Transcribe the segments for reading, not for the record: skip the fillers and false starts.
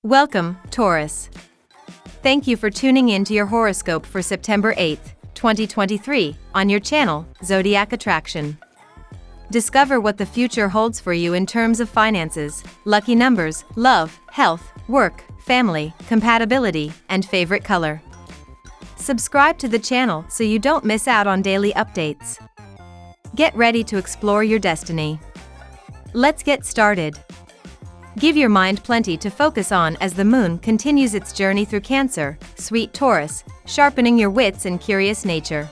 Welcome, Taurus. Thank you for tuning in to your horoscope for September 8th, 2023, on your channel, Zodiac Attraction. Discover what the future holds for you in terms of finances, lucky numbers, love, health, work, family, compatibility, and favorite color. Subscribe to the channel so you don't miss out on daily updates. Get ready to explore your destiny. Let's get started. Give your mind plenty to focus on as the moon continues its journey through Cancer, sweet Taurus, sharpening your wits and curious nature.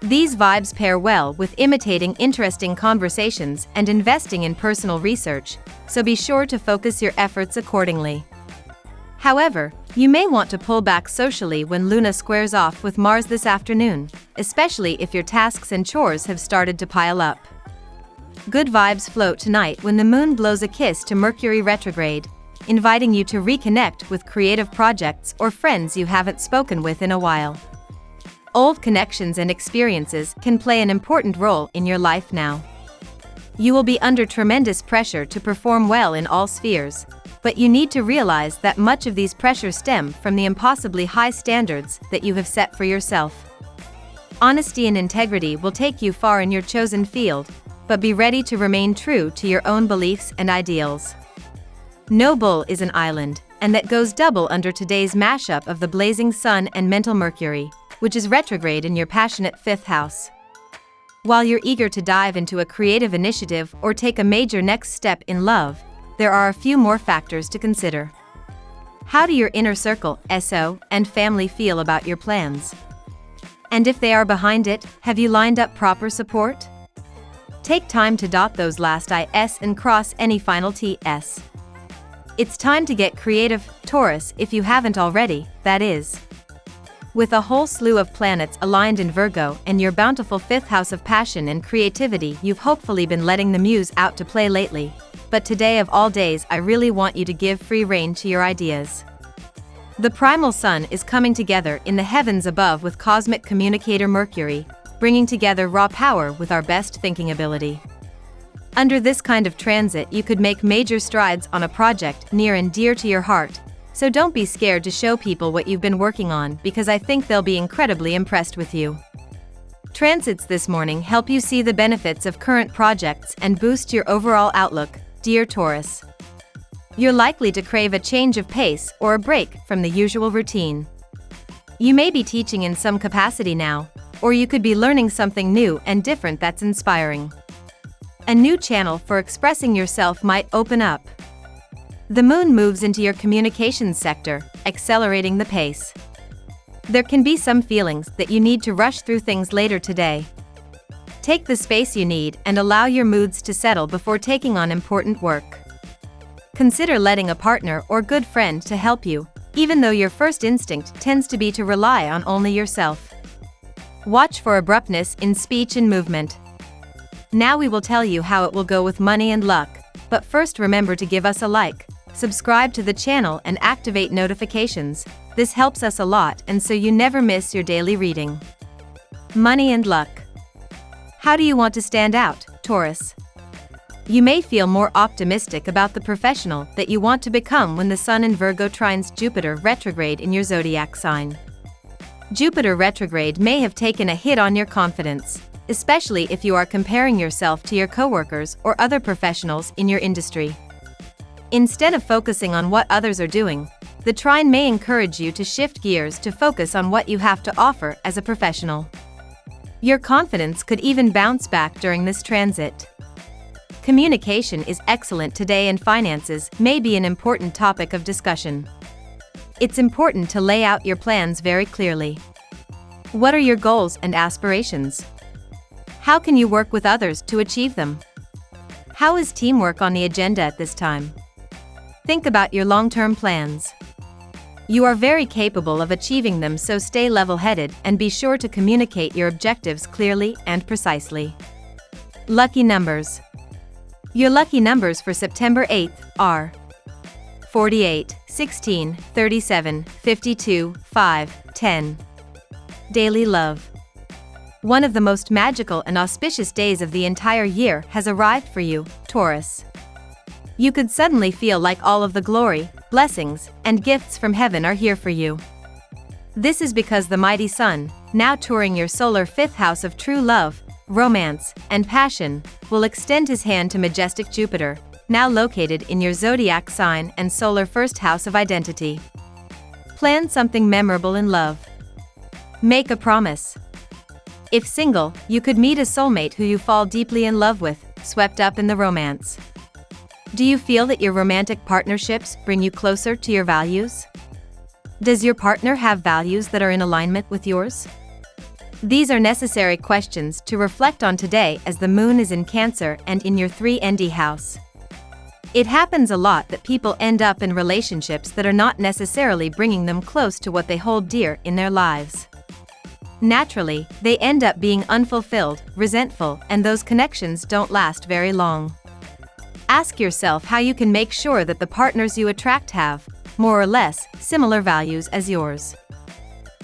These vibes pair well with imitating interesting conversations and investing in personal research, so be sure to focus your efforts accordingly. However, you may want to pull back socially when Luna squares off with Mars this afternoon, especially if your tasks and chores have started to pile up. Good vibes float tonight when the moon blows a kiss to Mercury retrograde, inviting you to reconnect with creative projects or friends you haven't spoken with in a while. Old connections and experiences can play an important role in your life now. You will be under tremendous pressure to perform well in all spheres, but you need to realize that much of these pressures stem from the impossibly high standards that you have set for yourself. Honesty and integrity will take you far in your chosen field, but be ready to remain true to your own beliefs and ideals. No bull is an island, and that goes double under today's mashup of the blazing sun and mental Mercury, which is retrograde in your passionate 5th house. While you're eager to dive into a creative initiative or take a major next step in love, there are a few more factors to consider. How do your inner circle, SO, and family feel about your plans? And if they are behind it, have you lined up proper support? Take time to dot those last I's and cross any final T's. It's time to get creative, Taurus, if you haven't already, that is. With a whole slew of planets aligned in Virgo and your bountiful 5th house of passion and creativity, you've hopefully been letting the muse out to play lately, but today of all days I really want you to give free rein to your ideas. The primal sun is coming together in the heavens above with cosmic communicator Mercury, bringing together raw power with our best thinking ability. Under this kind of transit, you could make major strides on a project near and dear to your heart, so don't be scared to show people what you've been working on, because I think they'll be incredibly impressed with you. Transits this morning help you see the benefits of current projects and boost your overall outlook, dear Taurus. You're likely to crave a change of pace or a break from the usual routine. You may be teaching in some capacity now, or you could be learning something new and different that's inspiring. A new channel for expressing yourself might open up. The moon moves into your communications sector, accelerating the pace. There can be some feelings that you need to rush through things later today. Take the space you need and allow your moods to settle before taking on important work. Consider letting a partner or good friend to help you, even though your first instinct tends to be to rely on only yourself. Watch for abruptness in speech and movement. Now we will tell you how it will go with money and luck, but first remember to give us a like, subscribe to the channel and activate notifications. This helps us a lot and so you never miss your daily reading. Money and luck. How do you want to stand out, Taurus? You may feel more optimistic about the professional that you want to become when the Sun in Virgo trines Jupiter retrograde in your zodiac sign. Jupiter retrograde may have taken a hit on your confidence, especially if you are comparing yourself to your coworkers or other professionals in your industry. Instead of focusing on what others are doing, the trine may encourage you to shift gears to focus on what you have to offer as a professional. Your confidence could even bounce back during this transit. Communication is excellent today and finances may be an important topic of discussion. It's important to lay out your plans very clearly. What are your goals and aspirations? How can you work with others to achieve them? How is teamwork on the agenda at this time? Think about your long-term plans. You are very capable of achieving them, so stay level-headed and be sure to communicate your objectives clearly and precisely. Lucky numbers. Your lucky numbers for September 8th are 48, 16, 37, 52, 5, 10. Daily love. One of the most magical and auspicious days of the entire year has arrived for you, Taurus. You could suddenly feel like all of the glory, blessings, and gifts from heaven are here for you. This is because the mighty sun, now touring your solar 5th house of true love, romance, and passion, will extend his hand to majestic Jupiter, now located in your zodiac sign and solar 1st house of identity. Plan something memorable in love. Make a promise. If single, you could meet a soulmate who you fall deeply in love with, swept up in the romance. Do you feel that your romantic partnerships bring you closer to your values? Does your partner have values that are in alignment with yours? These are necessary questions to reflect on today as the moon is in Cancer and in your 3nd house. It happens a lot that people end up in relationships that are not necessarily bringing them close to what they hold dear in their lives. Naturally, they end up being unfulfilled, resentful, and those connections don't last very long. Ask yourself how you can make sure that the partners you attract have, more or less, similar values as yours.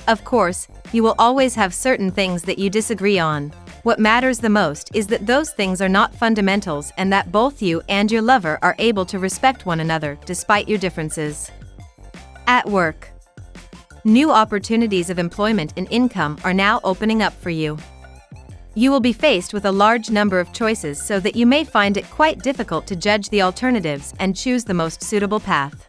Of course, you will always have certain things that you disagree on. What matters the most is that those things are not fundamentals and that both you and your lover are able to respect one another despite your differences. At work. New opportunities of employment and income are now opening up for you. You will be faced with a large number of choices so that you may find it quite difficult to judge the alternatives and choose the most suitable path.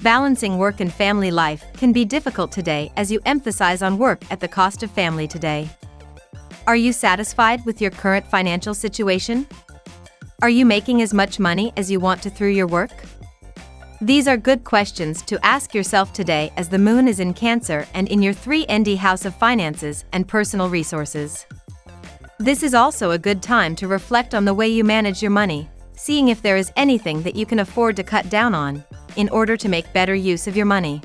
Balancing work and family life can be difficult today as you emphasize on work at the cost of family today. Are you satisfied with your current financial situation? Are you making as much money as you want to through your work? These are good questions to ask yourself today as the moon is in Cancer and in your 3nd house of finances and personal resources. This is also a good time to reflect on the way you manage your money, seeing if there is anything that you can afford to cut down on, in order to make better use of your money.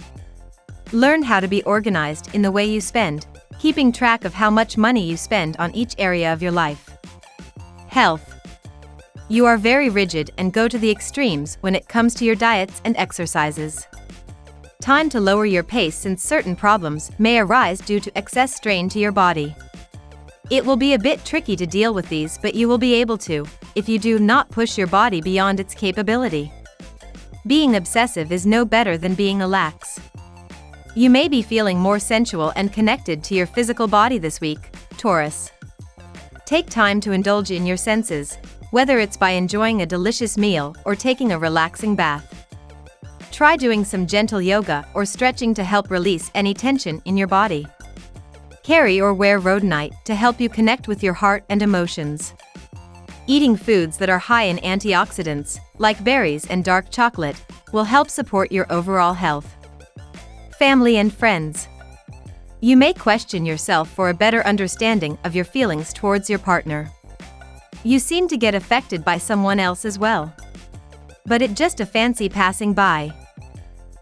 Learn how to be organized in the way you spend, keeping track of how much money you spend on each area of your life. Health. You are very rigid and go to the extremes when it comes to your diets and exercises. Time to lower your pace since certain problems may arise due to excess strain to your body. It will be a bit tricky to deal with these, but you will be able to, if you do not push your body beyond its capability. Being obsessive is no better than being lax. You may be feeling more sensual and connected to your physical body this week, Taurus. Take time to indulge in your senses, whether it's by enjoying a delicious meal or taking a relaxing bath. Try doing some gentle yoga or stretching to help release any tension in your body. Carry or wear rhodonite to help you connect with your heart and emotions. Eating foods that are high in antioxidants, like berries and dark chocolate, will help support your overall health. Family and friends. You may question yourself for a better understanding of your feelings towards your partner. You seem to get affected by someone else as well. But it's just a fancy passing by.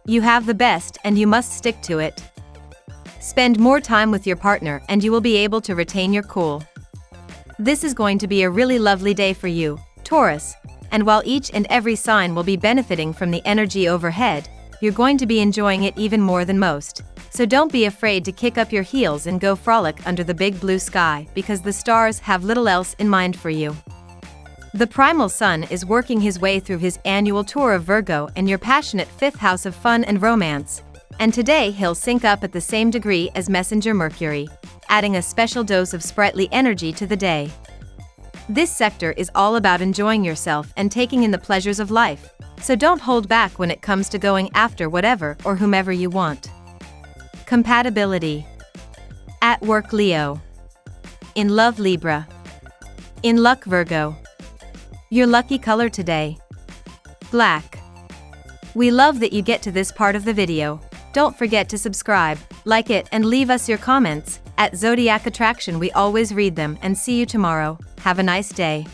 You have the best and you must stick to it. Spend more time with your partner and you will be able to retain your cool. This is going to be a really lovely day for you, Taurus, and while each and every sign will be benefiting from the energy overhead, you're going to be enjoying it even more than most. So don't be afraid to kick up your heels and go frolic under the big blue sky because the stars have little else in mind for you. The primal sun is working his way through his annual tour of Virgo and your passionate 5th house of fun and romance, and today he'll sync up at the same degree as Messenger Mercury, adding a special dose of sprightly energy to the day. This sector is all about enjoying yourself and taking in the pleasures of life, so don't hold back when it comes to going after whatever or whomever you want. Compatibility. At work, Leo. In love, Libra. In luck, Virgo. Your lucky color today: black. We love that you get to this part of the video. Don't forget to subscribe, like it, and leave us your comments. At Zodiac Attraction, we always read them, and see you tomorrow. Have a nice day.